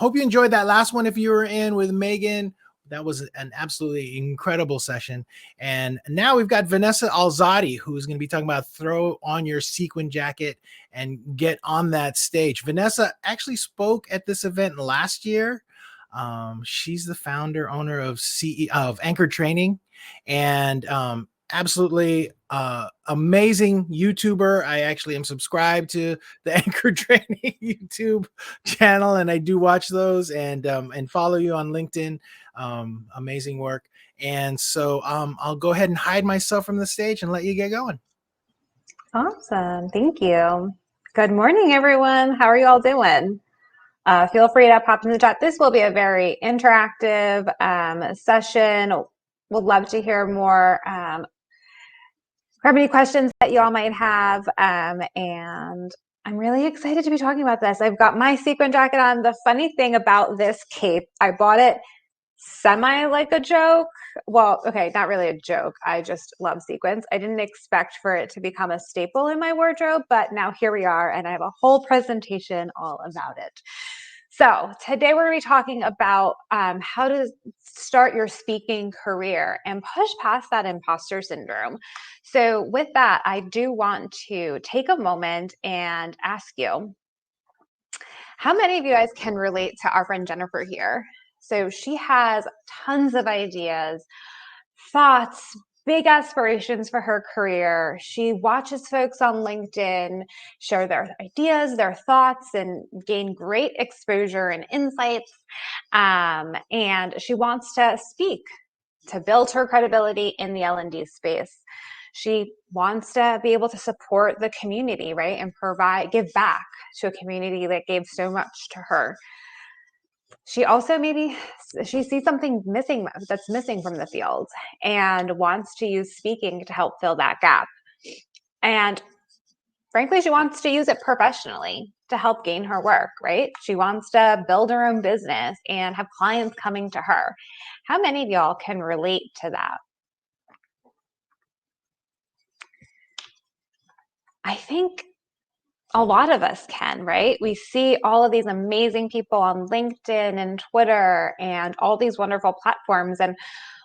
Hope you enjoyed that last one if you were in with Megan. That was an absolutely incredible session. And now we've got Vanessa Alzati, who's going to be talking about throw on your sequin jacket and get on that stage. Vanessa actually spoke at this event last year. She's the founder, owner of Anchor Training, and absolutely amazing YouTuber. I actually am subscribed to the Anchor Training YouTube channel, and I do watch those and follow you on LinkedIn. Amazing work. And so I'll go ahead and hide myself from the stage and let you get going. Awesome. Thank you. Good morning, everyone. How are you all doing? Feel free to pop in the chat. This will be a very interactive session. Would love to hear more. Grab any questions that you all might have. And I'm really excited to be talking about this. I've got my sequin jacket on. The funny thing about this cape, I bought it semi like a joke. Well, okay, not really a joke. I just love sequins. I didn't expect for it to become a staple in my wardrobe, but now here we are, and I have a whole presentation all about it. So today we're going to be talking about how to start your speaking career and push past that imposter syndrome. So with that, I do want to take a moment and ask you, how many of you guys can relate to our friend Jennifer here? So she has tons of ideas, thoughts, big aspirations for her career. She watches folks on LinkedIn share their ideas, their thoughts, and gain great exposure and insights. And she wants to speak to build her credibility in the L&D space. She wants to be able to support the community, right? And give back to a community that gave so much to her. She also she sees something that's missing from the field and wants to use speaking to help fill that gap. And frankly, she wants to use it professionally to help gain her work, right? She wants to build her own business and have clients coming to her. How many of y'all can relate to that? I think a lot of us can, right? We see all of these amazing people on LinkedIn and Twitter and all these wonderful platforms, and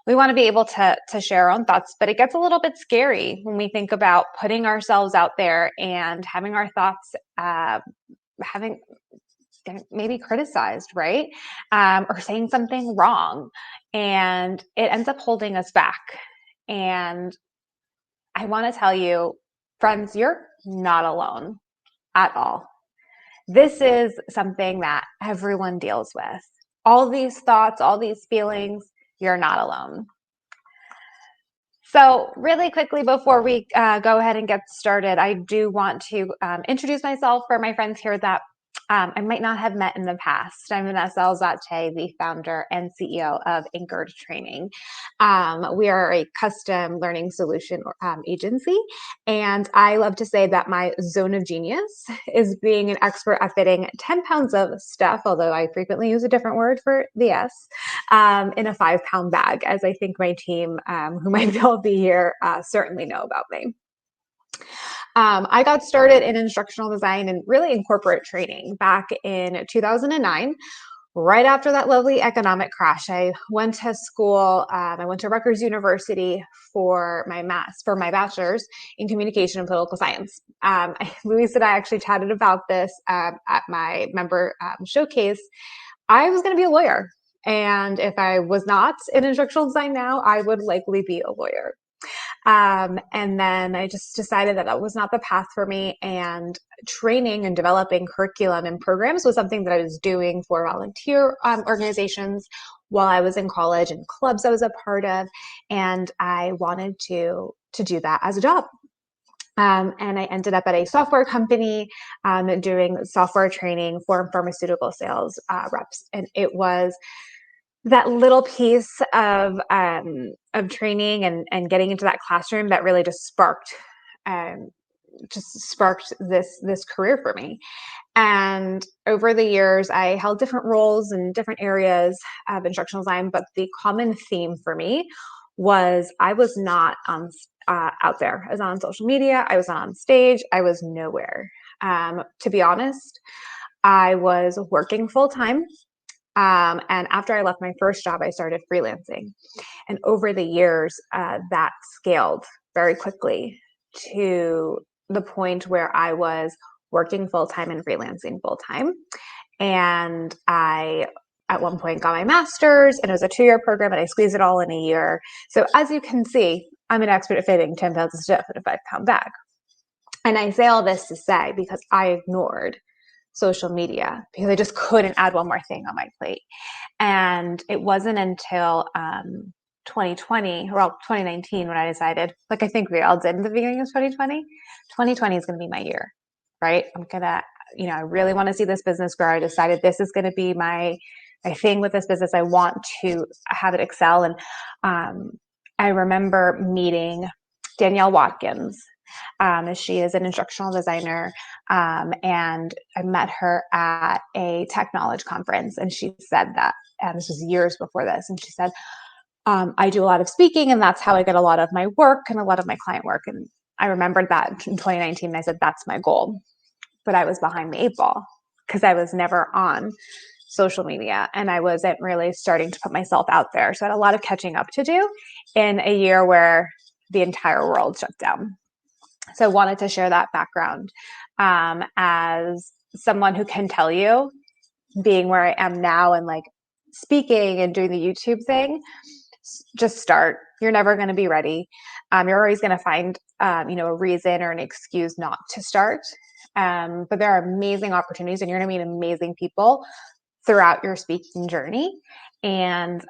we want to be able to share our own thoughts, but it gets a little bit scary when we think about putting ourselves out there and having our thoughts maybe criticized, right? Or saying something wrong, and it ends up holding us back. And I want to tell you, friends, you're not alone at all. This is something that everyone deals with. All these thoughts, all these feelings, you're not alone. So really quickly before we go ahead and get started, I do want to introduce myself for my friends here that I might not have met in the past. I'm Vanessa Alzati, the founder and CEO of Anchor Training. We are a custom learning solution agency, and I love to say that my zone of genius is being an expert at fitting 10 pounds of stuff, although I frequently use a different word for the S, in a 5-pound bag, as I think my team, who might all be here, certainly know about me. I got started in instructional design and really in corporate training back in 2009. Right after that lovely economic crash, I went to school. I went to Rutgers University for my bachelor's in communication and political science. Luis and I actually chatted about this at my member showcase. I was going to be a lawyer. And if I was not in instructional design now, I would likely be a lawyer. And then I just decided that was not the path for me, and training and developing curriculum and programs was something that I was doing for volunteer organizations while I was in college and clubs I was a part of, and I wanted to do that as a job. And I ended up at a software company doing software training for pharmaceutical sales reps, and it was that little piece of training and getting into that classroom that really just sparked this career for me. And over the years, I held different roles in different areas of instructional design, but the common theme for me was I was not out there. I was not on social media. I was not on stage. I was nowhere. To be honest, I was working full time And after I left my first job, I started freelancing. And over the years, that scaled very quickly to the point where I was working full-time and freelancing full-time. And I, at one point, got my master's, and it was a 2-year program, and I squeezed it all in a year. So as you can see, I'm an expert at fitting 10 pounds of stuff in a 5-pound bag. And I say all this to say, because I ignored social media because I just couldn't add one more thing on my plate. And it wasn't until 2020, well, 2019, when I decided, like I think we all did in the beginning of 2020, 2020 is going to be my year, right? I'm going to, I really want to see this business grow. I decided this is going to be my thing with this business. I want to have it excel. And I remember meeting Danielle Watkins. She is an instructional designer, and I met her at a tech knowledge conference, and she said that, and this was years before this, and she said, I do a lot of speaking, and that's how I get a lot of my work and a lot of my client work. And I remembered that in 2019, and I said, that's my goal. But I was behind the 8 ball because I was never on social media, and I wasn't really starting to put myself out there. So I had a lot of catching up to do in a year where the entire world shut down. So I wanted to share that background as someone who can tell you, being where I am now and like speaking and doing the YouTube thing, just start. You're never going to be ready. You're always going to find, a reason or an excuse not to start. But there are amazing opportunities, and you're going to meet amazing people throughout your speaking journey. And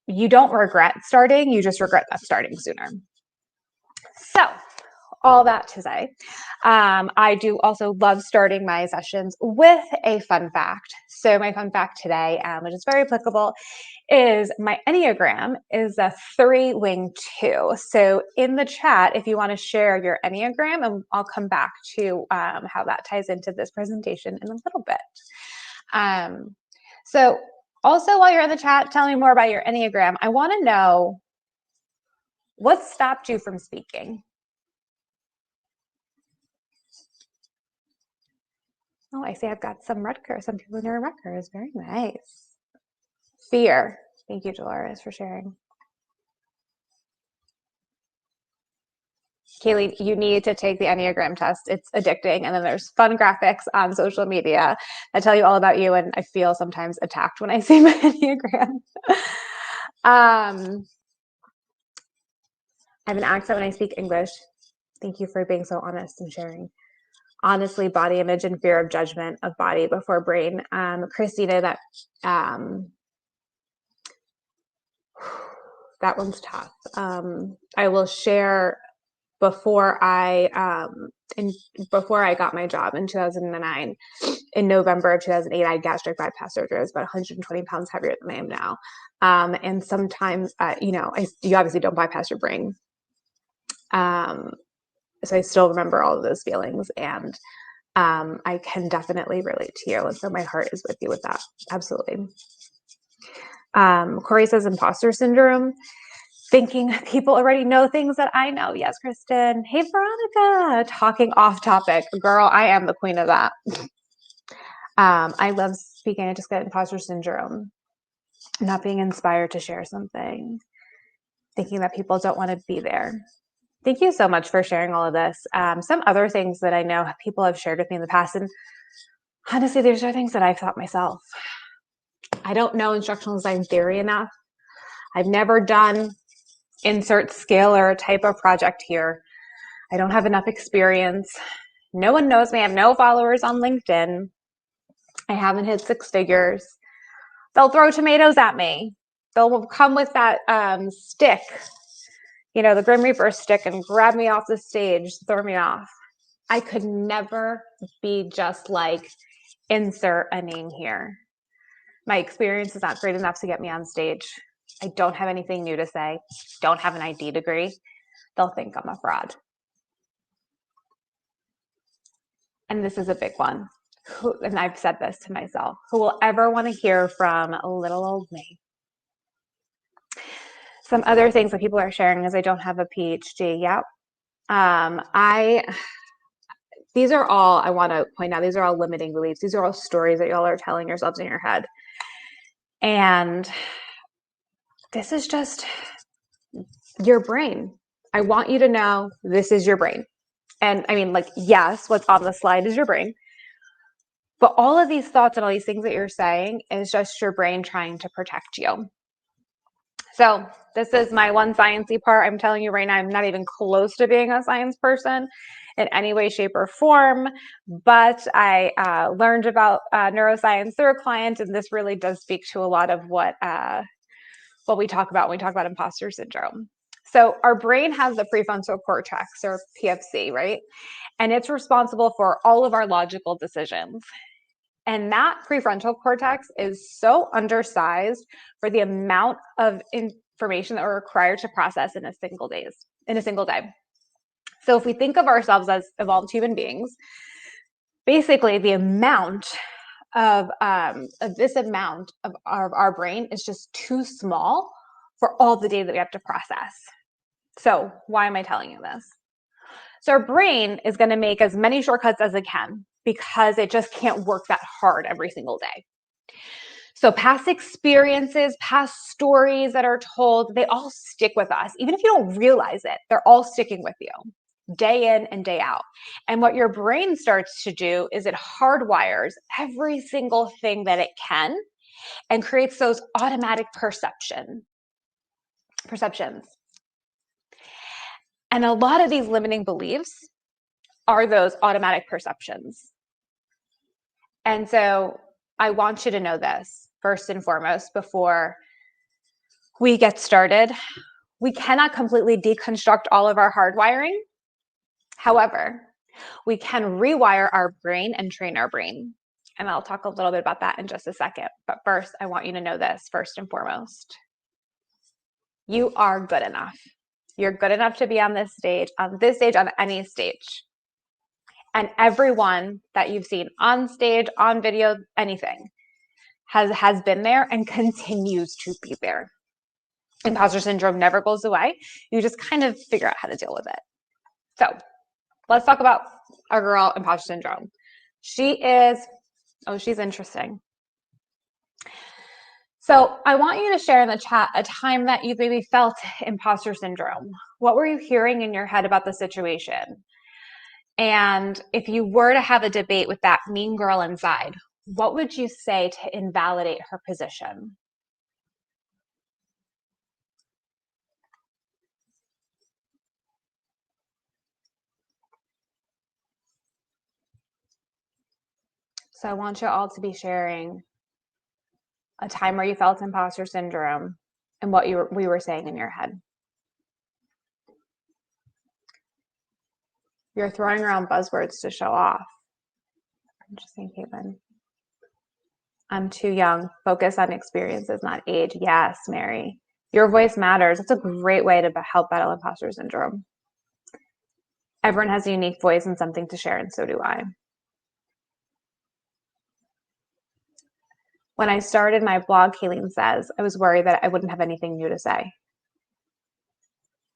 you don't regret starting. You just regret not starting sooner. So all that to say, I do also love starting my sessions with a fun fact. So my fun fact today, which is very applicable, is my Enneagram is a 3-wing 2. So in the chat, if you want to share your Enneagram, and I'll come back to how that ties into this presentation in a little bit. So also, while you're in the chat, tell me more about your Enneagram. I want to know what stopped you from speaking. Oh, I see I've got some Rutgers, some people near Rutgers. Very nice. Fear. Thank you, Dolores, for sharing. Kaylee, you need to take the Enneagram test. It's addicting. And then there's fun graphics on social media that tell you all about you. And I feel sometimes attacked when I see my Enneagram. I have an accent when I speak English. Thank you for being so honest and sharing. Honestly, body image and fear of judgment of body before brain. Christina, that one's tough. I will share before I got my job in 2009, in November of 2008, I had gastric bypass surgery. I was about 120 pounds heavier than I am now. And sometimes, you obviously don't bypass your brain. So I still remember all of those feelings, and I can definitely relate to you. And so my heart is with you with that. Absolutely. Corey says imposter syndrome, thinking people already know things that I know. Yes, Kristen. Hey, Veronica, talking off topic. Girl, I am the queen of that. I love speaking. I just got imposter syndrome, not being inspired to share something, thinking that people don't want to be there. Thank you so much for sharing all of this. Some other things that I know people have shared with me in the past, and honestly, these are things that I've thought myself. I don't know instructional design theory enough. I've never done insert scale or a type of project here. I don't have enough experience. No one knows me. I have no followers on LinkedIn. I haven't hit 6 figures. They'll throw tomatoes at me. They'll come with that stick, the Grim Reaper stick, and grab me off the stage, throw me off. I could never be just like, insert a name here. My experience is not great enough to get me on stage. I don't have anything new to say. Don't have an ID degree. They'll think I'm a fraud. And this is a big one. And I've said this to myself, who will ever want to hear from little old me? Some other things that people are sharing is I don't have a PhD. Yep. These are all, I want to point out, these are all limiting beliefs. These are all stories that y'all are telling yourselves in your head. And this is just your brain. I want you to know this is your brain. And I mean, like, yes, what's on the slide is your brain. But all of these thoughts and all these things that you're saying is just your brain trying to protect you. So this is my one sciencey part. I'm telling you right now, I'm not even close to being a science person in any way, shape, or form. But I learned about neuroscience through a client, and this really does speak to a lot of what we talk about when we talk about imposter syndrome. So our brain has the prefrontal cortex, or PFC, right? And it's responsible for all of our logical decisions. And that prefrontal cortex is so undersized for the amount of information that we're required to process in a single day. So if we think of ourselves as evolved human beings, basically the amount of this amount of our brain is just too small for all the data that we have to process. So why am I telling you this? So our brain is going to make as many shortcuts as it can because it just can't work that hard every single day. So past experiences, past stories that are told, they all stick with us. Even if you don't realize it, they're all sticking with you day in and day out. And what your brain starts to do is it hardwires every single thing that it can and creates those automatic perceptions. And a lot of these limiting beliefs are those automatic perceptions. And so I want you to know this first and foremost before we get started. We cannot completely deconstruct all of our hardwiring. However, we can rewire our brain and train our brain. And I'll talk a little bit about that in just a second. But first, I want you to know this first and foremost. You are good enough. You're good enough to be on this stage, on any stage. And everyone that you've seen on stage, on video, anything, has been there and continues to be there. Imposter syndrome never goes away. You just kind of figure out how to deal with it. So let's talk about our girl, imposter syndrome. She's interesting. So I want you to share in the chat a time that you maybe felt imposter syndrome. What were you hearing in your head about the situation? And if you were to have a debate with that mean girl inside, what would you say to invalidate her position? So I want you all to be sharing a time where you felt imposter syndrome and what we were saying in your head. You're throwing around buzzwords to show off. Interesting, Caitlin. I'm too young. Focus on experiences, not age. Yes, Mary. Your voice matters. It's a great way to help battle imposter syndrome. Everyone has a unique voice and something to share, and so do I. When I started my blog, Kayleen says, I was worried that I wouldn't have anything new to say.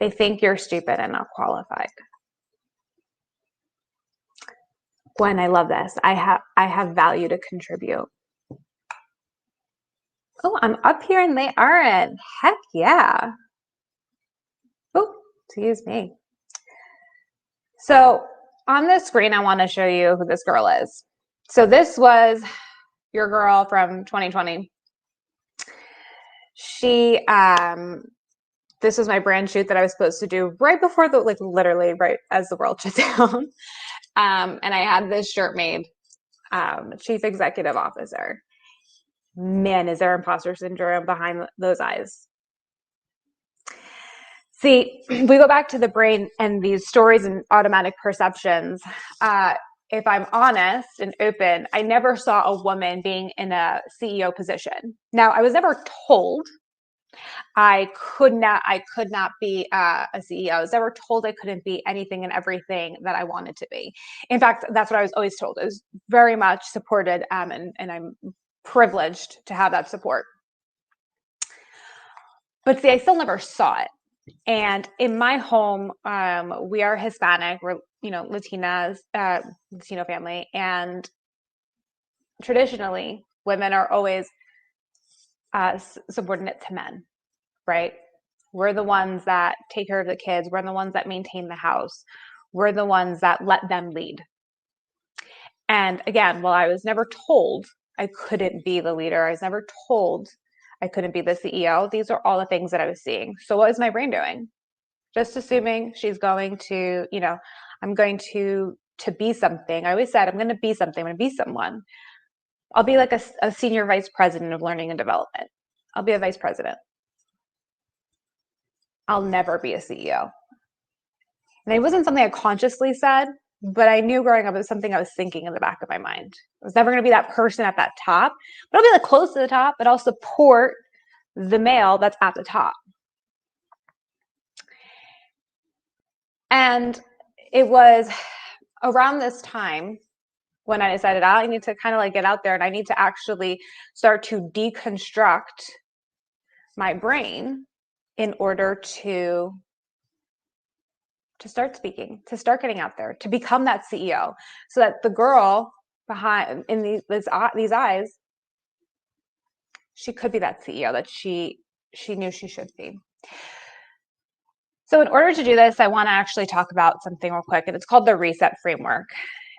They think you're stupid and not qualified. Gwen, I love this. I have value to contribute. Oh, I'm up here and they aren't. Heck yeah. Oh, excuse me. So on this screen, I want to show you who this girl is. So this was your girl from 2020. This was my brand shoot that I was supposed to do right before literally right as the world shut down. And I had this shirt made, Chief Executive Officer. Man, is there imposter syndrome behind those eyes? See, we go back to the brain and these stories and automatic perceptions. If I'm honest and open, I never saw a woman being in a CEO position. Now, I was never told I could not be a CEO. I was never told I couldn't be anything and everything that I wanted to be. In fact, that's what I was always told. I was very much supported, and I'm privileged to have that support. But see, I still never saw it. And in my home, we are Hispanic. We're, Latinas, Latino family. And traditionally, women are always subordinate to men, right? We're the ones that take care of the kids. We're the ones that maintain the house. We're the ones that let them lead. And again, while I was never told I couldn't be the leader, I was never told I couldn't be the CEO, these are all the things that I was seeing. So what was my brain doing? Just assuming she's going to, I'm going to be something. I always said, I'm going to be something. I'm going to be someone. I'll be like a senior vice president of learning and development. I'll be a vice president. I'll never be a CEO. And it wasn't something I consciously said, but I knew growing up it was something I was thinking in the back of my mind. I was never going to be that person at that top, but I'll be like close to the top, but I'll support the male that's at the top. And it was around this time when I decided I need to kind of like get out there and I need to actually start to deconstruct my brain in order to start speaking, to start getting out there, to become that CEO, so that the girl behind in these eyes, she could be that CEO that she knew she should be. So in order to do this, I want to actually talk about something real quick, and it's called the reset framework.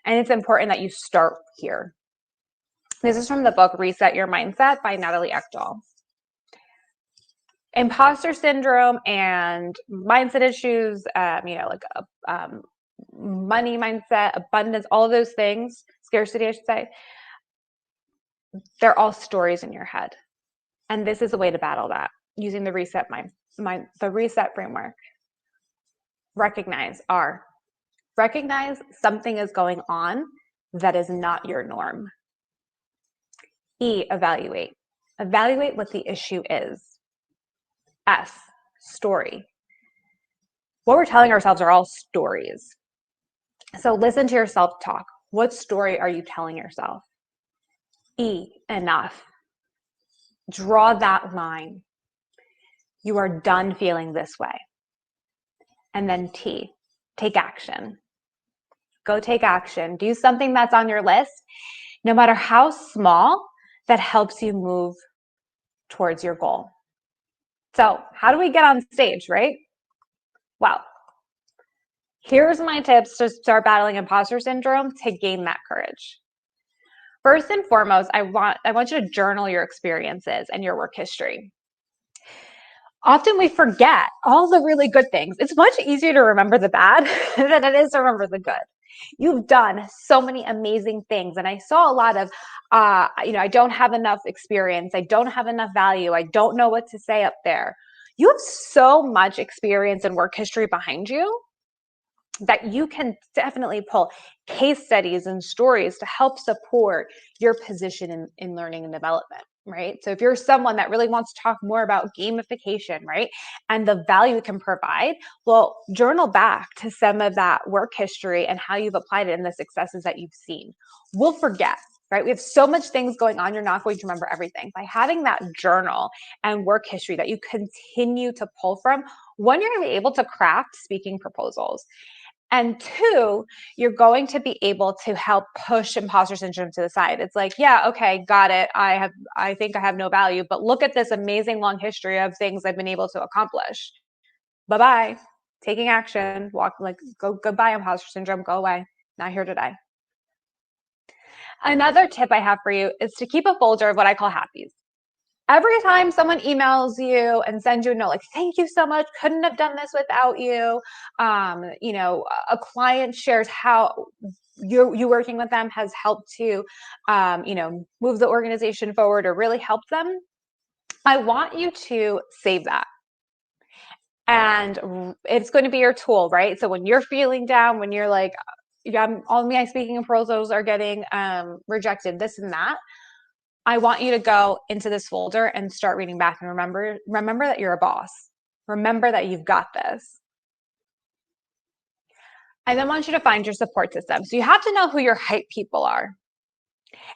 And it's important that you start here. This is from the book Reset Your Mindset by Natalie Ekdahl. Imposter syndrome and mindset issues, money mindset, abundance, all of those things, scarcity, I should say, they're all stories in your head. And this is a way to battle that using the reset the reset framework. Recognize something is going on that is not your norm. E, evaluate what the issue is. S, story. What we're telling ourselves are all stories. So listen to yourself talk. What story are you telling yourself? E, enough. Draw that line. You are done feeling this way. And then T, take action. Go take action. Do something that's on your list, no matter how small, that helps you move towards your goal. So how do we get on stage, right? Well, here's my tips to start battling imposter syndrome to gain that courage. First and foremost, I want you to journal your experiences and your work history. Often we forget all the really good things. It's much easier to remember the bad than it is to remember the good. You've done so many amazing things. And I saw a lot of, I don't have enough experience. I don't have enough value. I don't know what to say up there. You have so much experience and work history behind you that you can definitely pull case studies and stories to help support your position in learning and development, right? So if you're someone that really wants to talk more about gamification, right, and the value it can provide, well, journal back to some of that work history and how you've applied it and the successes that you've seen. We'll forget, right? We have so much things going on, you're not going to remember everything. By having that journal and work history that you continue to pull from, one, you're going to be able to craft speaking proposals. And two, you're going to be able to help push imposter syndrome to the side. It's like, yeah, okay, got it. I think I have no value, but look at this amazing long history of things I've been able to accomplish. Bye-bye. Taking action, goodbye, imposter syndrome, go away. Not here today. Another tip I have for you is to keep a folder of what I call happies. Every time someone emails you and sends you a note, like, thank you so much, couldn't have done this without you. A client shares how you working with them has helped to, move the organization forward or really help them. I want you to save that. And it's going to be your tool, right? So when you're feeling down, when you're like, all my speaking proposals are getting rejected, this and that, I want you to go into this folder and start reading back and remember that you're a boss. Remember that you've got this. I then want you to find your support system. So you have to know who your hype people are.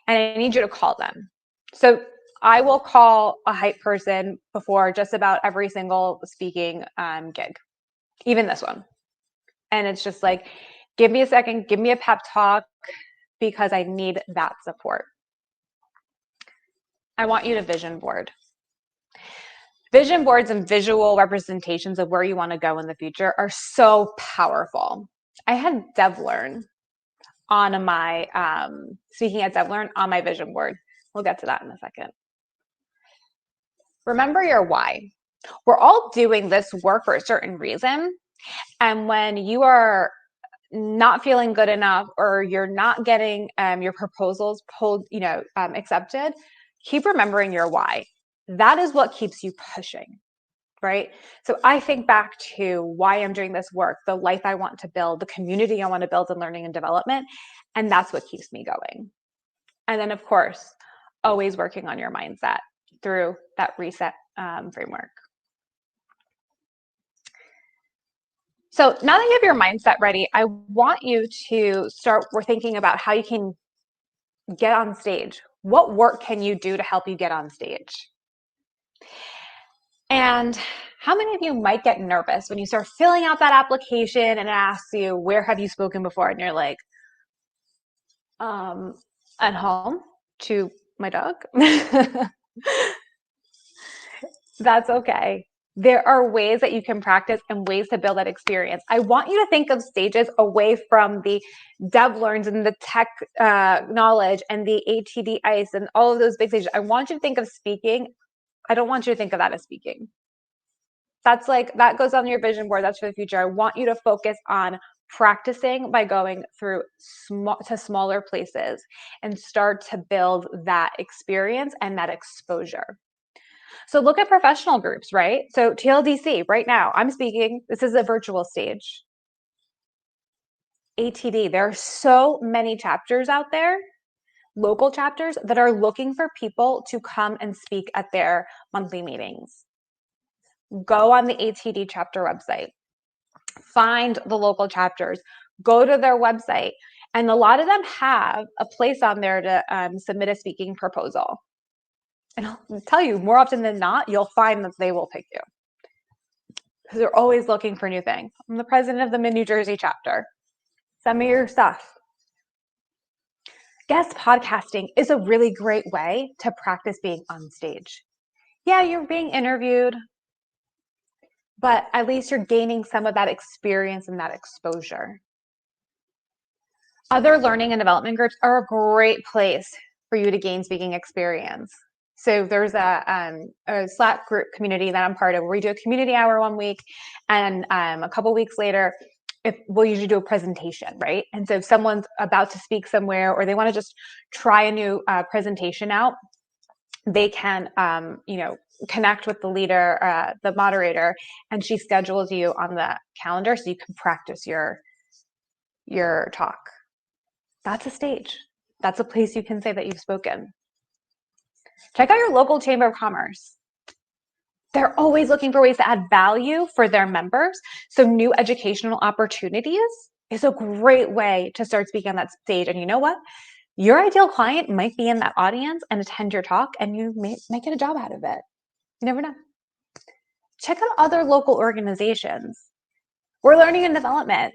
And I need you to call them. So I will call a hype person before just about every single speaking gig, even this one. And it's just like, give me a second, give me a pep talk, because I need that support. I want you to vision board. Vision boards and visual representations of where you want to go in the future are so powerful. I had DevLearn on my, speaking at DevLearn on my vision board. We'll get to that in a second. Remember your why. We're all doing this work for a certain reason. And when you are not feeling good enough, or you're not getting your proposals pulled, accepted, keep remembering your why. That is what keeps you pushing, right? So I think back to why I'm doing this work, the life I want to build, the community I want to build in learning and development, and that's what keeps me going. And then, of course, always working on your mindset through that reset framework. So now that you have your mindset ready, I want you to start thinking about how you can get on stage. What work can you do to help you get on stage? And how many of you might get nervous when you start filling out that application and it asks you, where have you spoken before? And you're like, at home to my dog. That's okay. There are ways that you can practice and ways to build that experience. I want you to think of stages away from the DevLearns and the tech knowledge and the ATD ICE and all of those big stages. I want you to think of speaking. I don't want you to think of that as speaking. That's like, that goes on your vision board. That's for the future. I want you to focus on practicing by going through smaller places and start to build that experience and that exposure. So look at professional groups, right? So TLDC, right now, I'm speaking. This is a virtual stage. ATD, there are so many chapters out there, local chapters, that are looking for people to come and speak at their monthly meetings. Go on the ATD chapter website. Find the local chapters. Go to their website. And a lot of them have a place on there to submit a speaking proposal. And I'll tell you, more often than not, you'll find that they will pick you, because they're always looking for new things. I'm the president of the Mid-New Jersey chapter. Send me your stuff. Guest podcasting is a really great way to practice being on stage. Yeah, you're being interviewed, but at least you're gaining some of that experience and that exposure. Other learning and development groups are a great place for you to gain speaking experience. So there's a Slack group community that I'm part of, where we do a community hour one week, and a couple weeks later, we'll usually do a presentation, right? And so if someone's about to speak somewhere, or they want to just try a new presentation out, they can, connect with the leader, the moderator, and she schedules you on the calendar so you can practice your talk. That's a stage. That's a place you can say that you've spoken. Check out your local Chamber of Commerce. They're always looking for ways to add value for their members. So new educational opportunities is a great way to start speaking on that stage. And you know what? Your ideal client might be in that audience and attend your talk, and you might get a job out of it. You never know. Check out other local organizations. We're learning and development.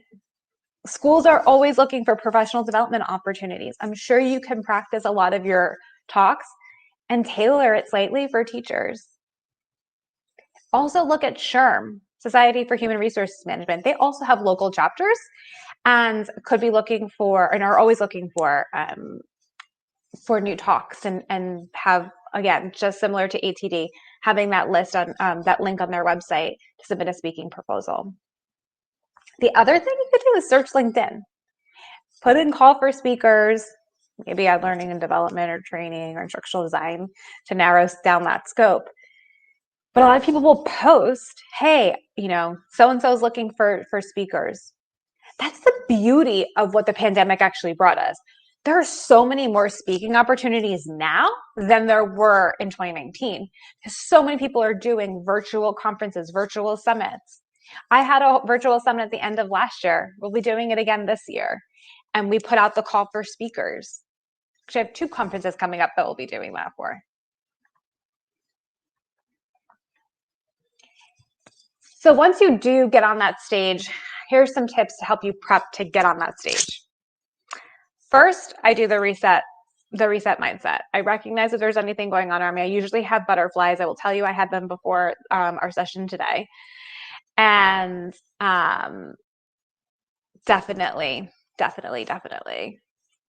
Schools are always looking for professional development opportunities. I'm sure you can practice a lot of your talks and tailor it slightly for teachers. Also look at SHRM, Society for Human Resources Management. They also have local chapters and could be looking for, and are always looking for new talks, and have, again, just similar to ATD, having that list on that link on their website to submit a speaking proposal. The other thing you could do is search LinkedIn. Put in call for speakers, maybe add learning and development or training or instructional design to narrow down that scope. But a lot of people will post, hey, so-and-so is looking for speakers. That's the beauty of what the pandemic actually brought us. There are so many more speaking opportunities now than there were in 2019, because so many people are doing virtual conferences, virtual summits. I had a virtual summit at the end of last year. We'll be doing it again this year. And we put out the call for speakers. Actually, I have 2 conferences coming up that we'll be doing that for. So once you do get on that stage, here's some tips to help you prep to get on that stage. First, I do the reset the reset mindset. I recognize if there's anything going on around me. I usually have butterflies. I will tell you I had them before our session today. And definitely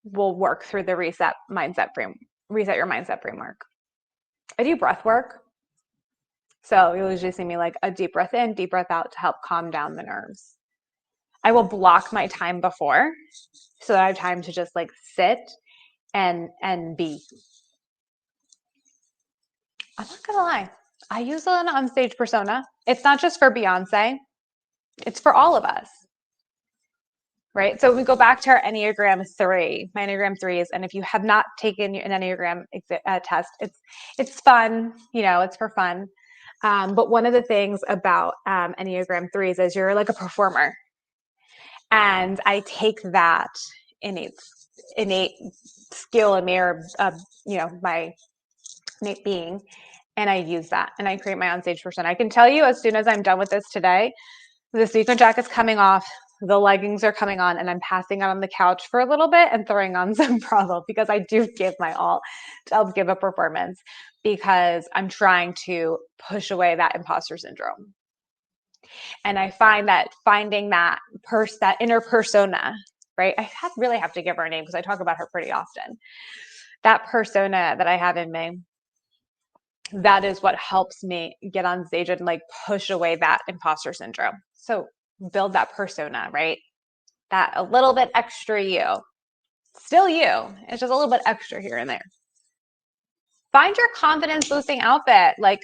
we'll work through the reset your mindset framework. I do breath work. So you'll usually see me like a deep breath in, deep breath out to help calm down the nerves. I will block my time before so that I have time to just like sit and be. I'm not gonna lie, I use an on-stage persona. It's not just for Beyonce, it's for all of us. Right? So we go back to our Enneagram 3, my Enneagram 3s, and if you have not taken an Enneagram test, it's fun, it's for fun. But one of the things about Enneagram 3s is you're like a performer. And I take that innate skill in me, or my innate being, and I use that, and I create my on-stage persona. I can tell you as soon as I'm done with this today, the sequin jacket's coming off, the leggings are coming on, and I'm passing out on the couch for a little bit and throwing on some Bravo, because I do give my all to help give a performance, because I'm trying to push away that imposter syndrome. And I find that finding that inner persona, right? I really have to give her a name because I talk about her pretty often. That persona that I have in me, that is what helps me get on stage and like push away that imposter syndrome. So build that persona, right? That a little bit extra you, still you. It's just a little bit extra here and there. Find your confidence boosting outfit, like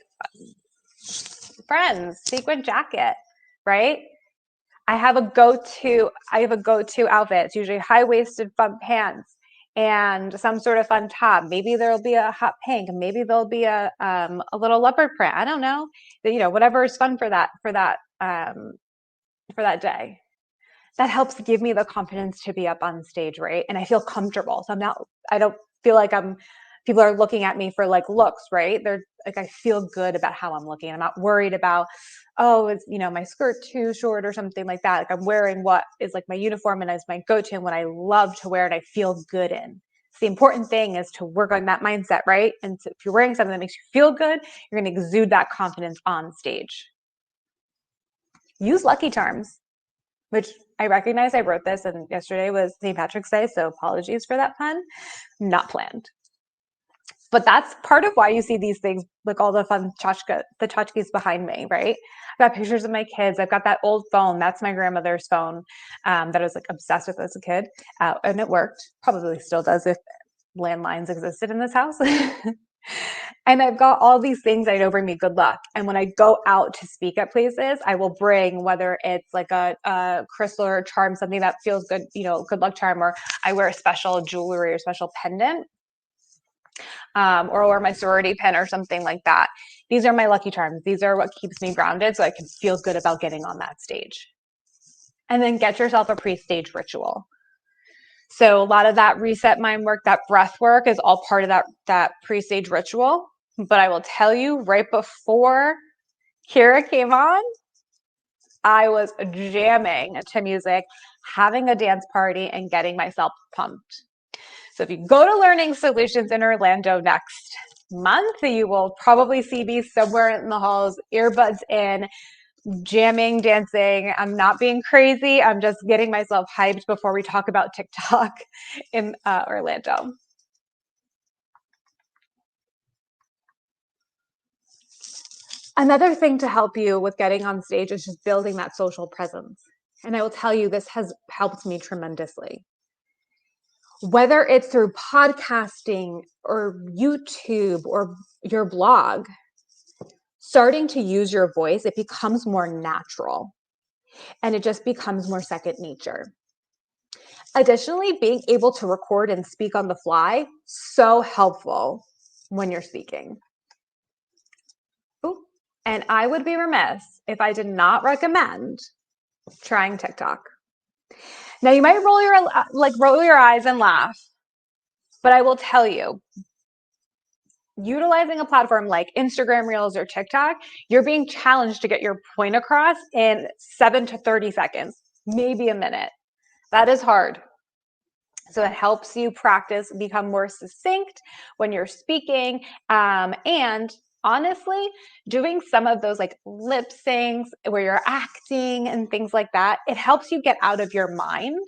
Friends, sequin jacket, right? I have a go-to outfit. It's usually high-waisted fun pants and some sort of fun top. Maybe there'll be a hot pink. Maybe there'll be a little leopard print. I don't know. Whatever is fun for that day. That helps give me the confidence to be up on stage, right? And I feel comfortable. So I don't feel like people are looking at me for like looks, right? They're like, I feel good about how I'm looking. I'm not worried about, is my skirt too short or something like that. Like I'm wearing what is like my uniform and is my go-to and what I love to wear and I feel good in. So the important thing is to work on that mindset, right? And so if you're wearing something that makes you feel good, you're going to exude that confidence on stage. Use Lucky Charms, which I recognize I wrote this, and yesterday was St. Patrick's Day, so apologies for that pun. Not planned. But that's part of why you see these things, like all the fun tchotchkes behind me, right? I've got pictures of my kids. I've got that old phone. That's my grandmother's phone that I was like obsessed with as a kid. And it worked. Probably still does if landlines existed in this house. And I've got all these things I know bring me good luck. And when I go out to speak at places, I will bring, whether it's like a crystal or a charm, something that feels good, good luck charm, or I wear a special jewelry or special pendant. Or wear my sorority pin or something like that. These are my lucky charms. These are what keeps me grounded so I can feel good about getting on that stage. And then get yourself a pre-stage ritual. So a lot of that reset mind work, that breath work is all part of that pre-stage ritual. But I will tell you, right before Kira came on, I was jamming to music, having a dance party, and getting myself pumped. So if you go to Learning Solutions in Orlando next month, you will probably see me somewhere in the halls, earbuds in, jamming, dancing. I'm not being crazy. I'm just getting myself hyped before we talk about TikTok in Orlando. Another thing to help you with getting on stage is just building that social presence. And I will tell you, this has helped me tremendously. Whether it's through podcasting or YouTube or your blog, starting to use your voice, it becomes more natural and it just becomes more second nature. Additionally, being able to record and speak on the fly, so helpful when you're speaking. Ooh. And I would be remiss if I did not recommend trying TikTok. Now you might roll your eyes and laugh, but I will tell you, utilizing a platform like Instagram Reels or TikTok, you're being challenged to get your point across in 7 to 30 seconds, maybe a minute. That is hard. So it helps you practice, become more succinct when you're speaking. And honestly, doing some of those like lip syncs where you're acting and things like that, it helps you get out of your mind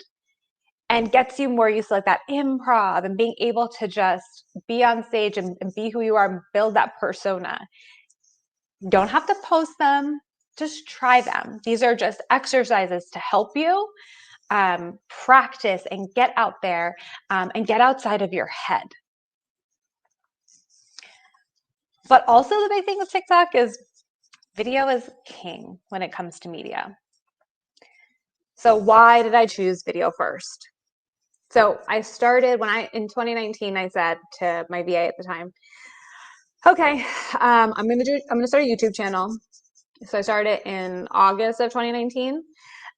and gets you more used to like that improv and being able to just be on stage and be who you are and build that persona. You don't have to post them, just try them. These are just exercises to help you practice and get out there and get outside of your head. But also the big thing with TikTok is video is king when it comes to media. So why did I choose video first? So I started in 2019, I said to my VA at the time, okay, I'm gonna start a YouTube channel. So I started in August of 2019.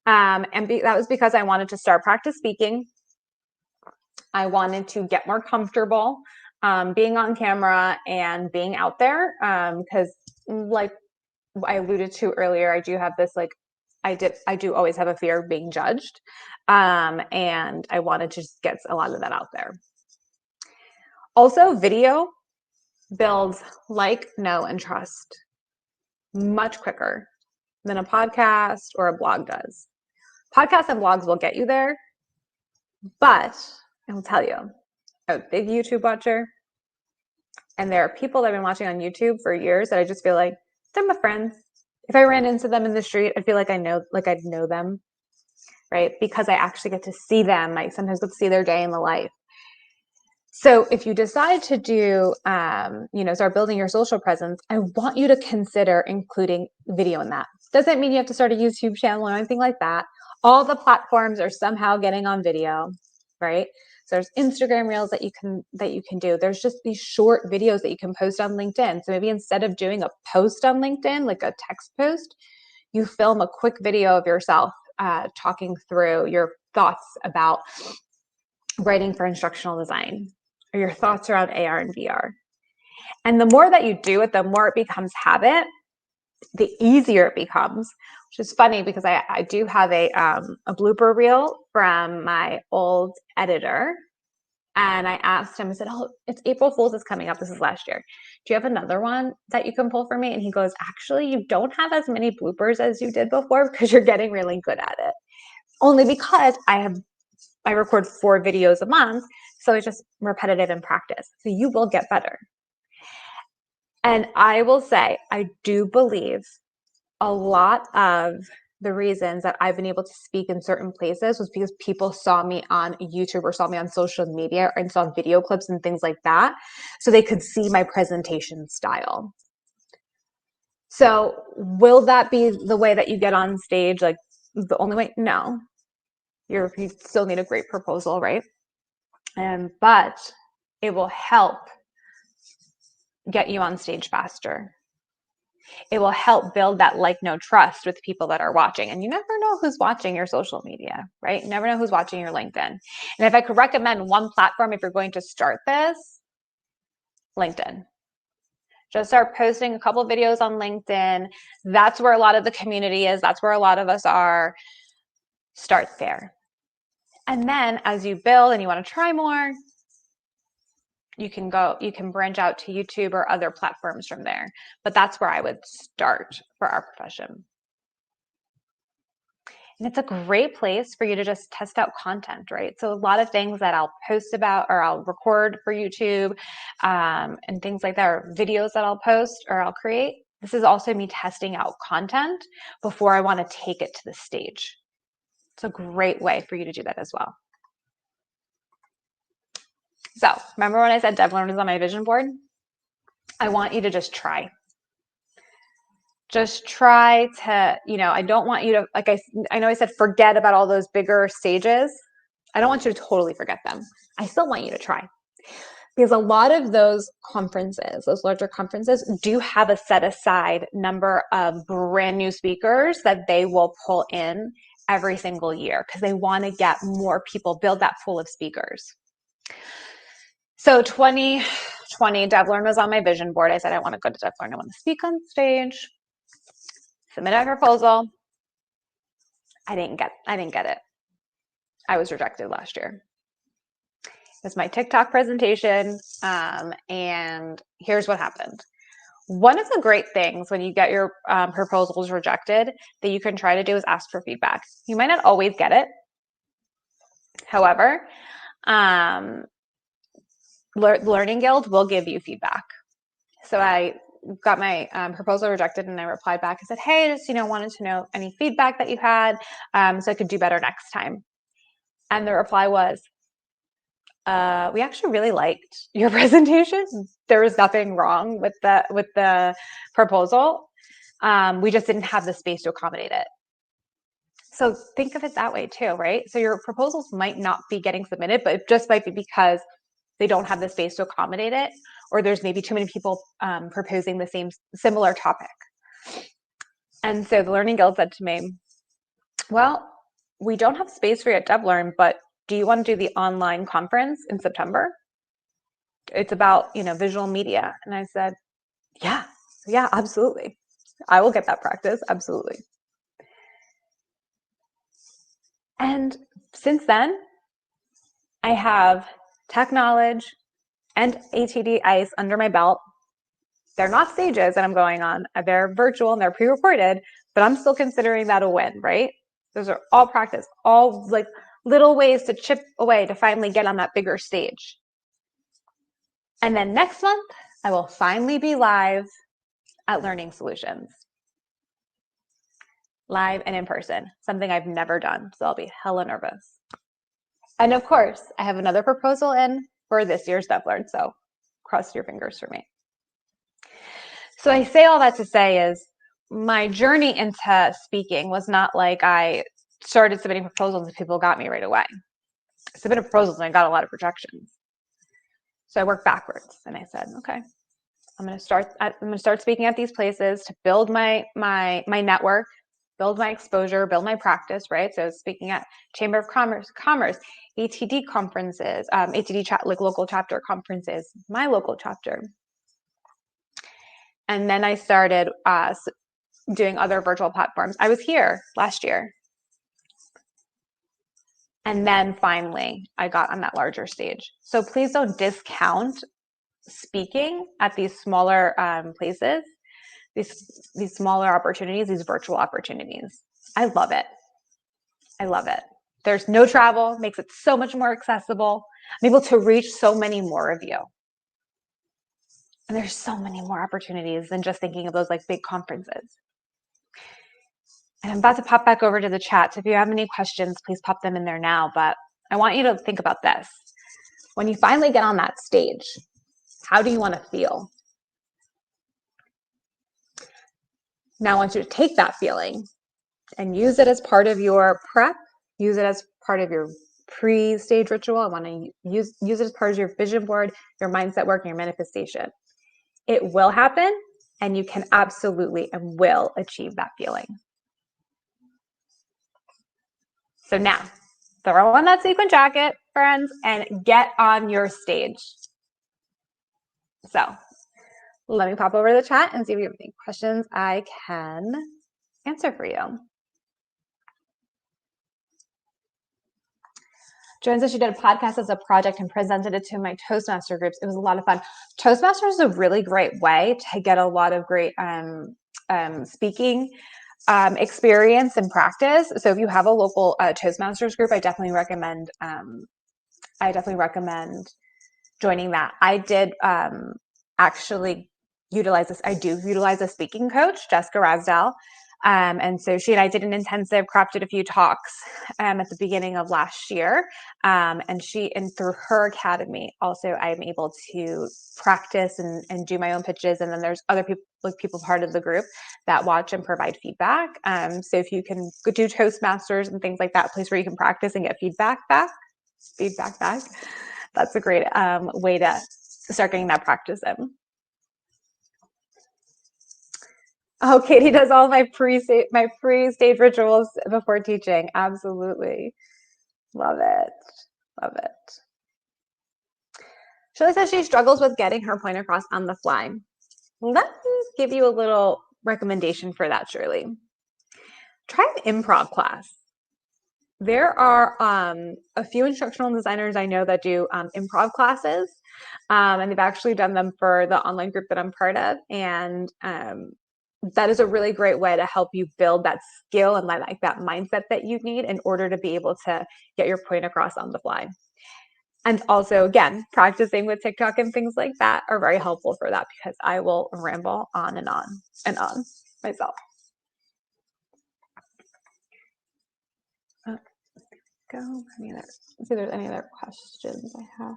That was because I wanted to start practice speaking. I wanted to get more comfortable being on camera and being out there because like I alluded to earlier, I do have this like I do always have a fear of being judged, and I wanted to just get a lot of that out there. Also, video builds like, know, and trust much quicker than a podcast or a blog does. Podcasts and blogs will get you there, but I will tell you, I'm a big YouTube watcher, and there are people that have been watching on YouTube for years that I just feel like they're my friends. If I ran into them in the street, I feel like I'd know them, right? Because I actually get to see them. I sometimes get to see their day in the life. So if you decide to do, start building your social presence, I want you to consider including video in that. Doesn't mean you have to start a YouTube channel or anything like that. All the platforms are somehow getting on video, right? So there's Instagram reels that you can do. There's just these short videos that you can post on LinkedIn. So maybe instead of doing a post on LinkedIn, like a text post, you film a quick video of yourself talking through your thoughts about writing for instructional design or your thoughts around AR and VR. And the more that you do it, the more it becomes habit, the easier it becomes, which is funny because I do have a blooper reel from my old editor. And I asked him, I said, oh, it's April Fool's is coming up. This is last year. Do you have another one that you can pull for me? And he goes, actually, you don't have as many bloopers as you did before because you're getting really good at it. Only because I record 4 videos a month. So it's just repetitive in practice. So you will get better. And I will say, I do believe a lot of the reasons that I've been able to speak in certain places was because people saw me on YouTube or saw me on social media and saw video clips and things like that. So they could see my presentation style. So will that be the way that you get on stage? Like the only way? No. You still need a great proposal, right? But it will help get you on stage faster. It will help build that like, know, trust with people that are watching. And you never know who's watching your social media, right? You never know who's watching your LinkedIn. And if I could recommend one platform, if you're going to start this, LinkedIn. Just start posting a couple videos on LinkedIn. That's where a lot of the community is. That's where a lot of us are. Start there. And then as you build and you want to try more, you can branch out to YouTube or other platforms from there. But that's where I would start for our profession. And it's a great place for you to just test out content, right? So a lot of things that I'll post about or I'll record for YouTube and things like that, or videos that I'll post or I'll create. This is also me testing out content before I want to take it to the stage. It's a great way for you to do that as well. So remember when I said Devlin was on my vision board? I want you to just try. Just try to, I don't want you to, like I know I said forget about all those bigger stages. I don't want you to totally forget them. I still want you to try. Because a lot of those conferences, those larger conferences, do have a set aside number of brand new speakers that they will pull in every single year because they want to get more people, build that pool of speakers. So 2020, Devlin was on my vision board. I said, I want to go to Devlin. I want to speak on stage. Submit a proposal. I didn't get it. I was rejected last year. It's my TikTok presentation. And here's what happened. One of the great things when you get your proposals rejected that you can try to do is ask for feedback. You might not always get it. However, Learning Guild will give you feedback. So I got my proposal rejected and I replied back and said, hey, just, wanted to know any feedback that you had so I could do better next time. And the reply was, we actually really liked your presentation. There was nothing wrong with the proposal. We just didn't have the space to accommodate it. So think of it that way too, right? So your proposals might not be getting submitted, but it just might be because they don't have the space to accommodate it, or there's maybe too many people proposing the similar topic. And so the Learning Guild said to me, well, we don't have space for you at DevLearn, but do you want to do the online conference in September? It's about, visual media. And I said, yeah, absolutely. I will get that practice. Absolutely. And since then, I have tech knowledge and ATD ICE under my belt. They're not stages that I'm going on. They're virtual and they're pre-recorded, but I'm still considering that a win, right? Those are all practice, all like little ways to chip away to finally get on that bigger stage. And then next month, I will finally be live at Learning Solutions. Live and in person, something I've never done. So I'll be hella nervous. And of course, I have another proposal in for this year's DevLearn. So cross your fingers for me. So I say all that to say is my journey into speaking was not like I started submitting proposals and people got me right away. I submitted proposals and I got a lot of rejections. So I worked backwards and I said, okay, I'm going to start speaking at these places to build my network, build my exposure, build my practice, right? So speaking at Chamber of Commerce, ATD conferences, like local chapter conferences, my local chapter. And then I started doing other virtual platforms. I was here last year. And then finally, I got on that larger stage. So please don't discount speaking at these smaller places, these smaller opportunities, these virtual opportunities. I love it. I love it. There's no travel, makes it so much more accessible. I'm able to reach so many more of you. And there's so many more opportunities than just thinking of those like big conferences. And I'm about to pop back over to the chat. So if you have any questions, please pop them in there now. But I want you to think about this. When you finally get on that stage, how do you want to feel? Now I want you to take that feeling and use it as part of your prep, use it as part of your pre-stage ritual. I want to use it as part of your vision board, your mindset work, and your manifestation. It will happen, and you can absolutely and will achieve that feeling. So now, throw on that sequin jacket, friends, and get on your stage. So let me pop over to the chat and see if you have any questions I can answer for you. Joanne says she did a podcast as a project and presented it to my Toastmaster groups. It was a lot of fun. Toastmasters is a really great way to get a lot of great speaking experience and practice. So if you have a local Toastmasters group, I definitely recommend joining that. I did actually utilize this. I do utilize a speaking coach, Jessica Rasdell. And so she and I did an intensive, crafted a few talks at the beginning of last year. And through her academy, also I'm able to practice and do my own pitches. And then there's other people part of the group that watch and provide feedback. So if you can do Toastmasters and things like that, a place where you can practice and get feedback back, that's a great way to start getting that practice in. Oh, Katie does all my pre-stage rituals before teaching. Absolutely. Love it. Love it. Shirley says she struggles with getting her point across on the fly. Let me give you a little recommendation for that, Shirley. Try an improv class. There are a few instructional designers I know that do improv classes, and they've actually done them for the online group that I'm part of. And that is a really great way to help you build that skill and like that mindset that you need in order to be able to get your point across on the fly. And also, again, practicing with TikTok and things like that are very helpful for that, because I will ramble on and on and on myself. Go. Let's see if there's any other questions I have.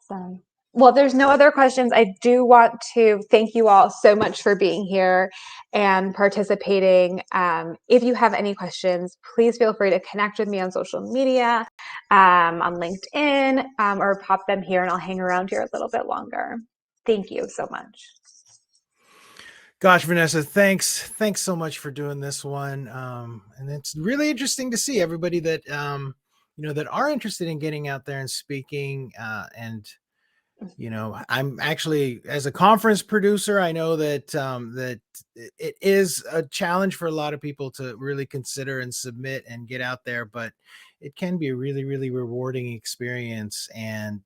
Awesome. Well, if there's no other questions, I do want to thank you all so much for being here and participating. If you have any questions, please feel free to connect with me on social media, on LinkedIn, or pop them here, and I'll hang around here a little bit longer. Thank you so much. Gosh, Vanessa, thanks so much for doing this one. And it's really interesting to see everybody that that are interested in getting out there and speaking. And I'm actually, as a conference producer, I know that that it is a challenge for a lot of people to really consider and submit and get out there, but it can be a really, really rewarding experience. And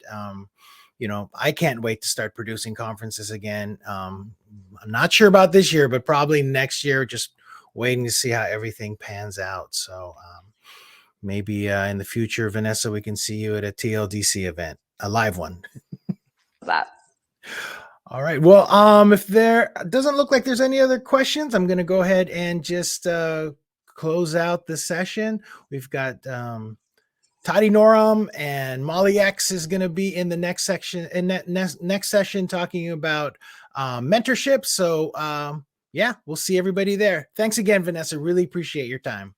I can't wait to start producing conferences again. I'm not sure about this year, but probably next year, just waiting to see how everything pans out. So maybe in the future, Vanessa, we can see you at a TLDC event, a live one. That. All right. Well, if there doesn't look like there's any other questions, I'm going to go ahead and just close out the session. We've got Toddy Noram and Molly X is going to be in the next section, in that next session, talking about mentorship. So yeah, we'll see everybody there. Thanks again, Vanessa. Really appreciate your time.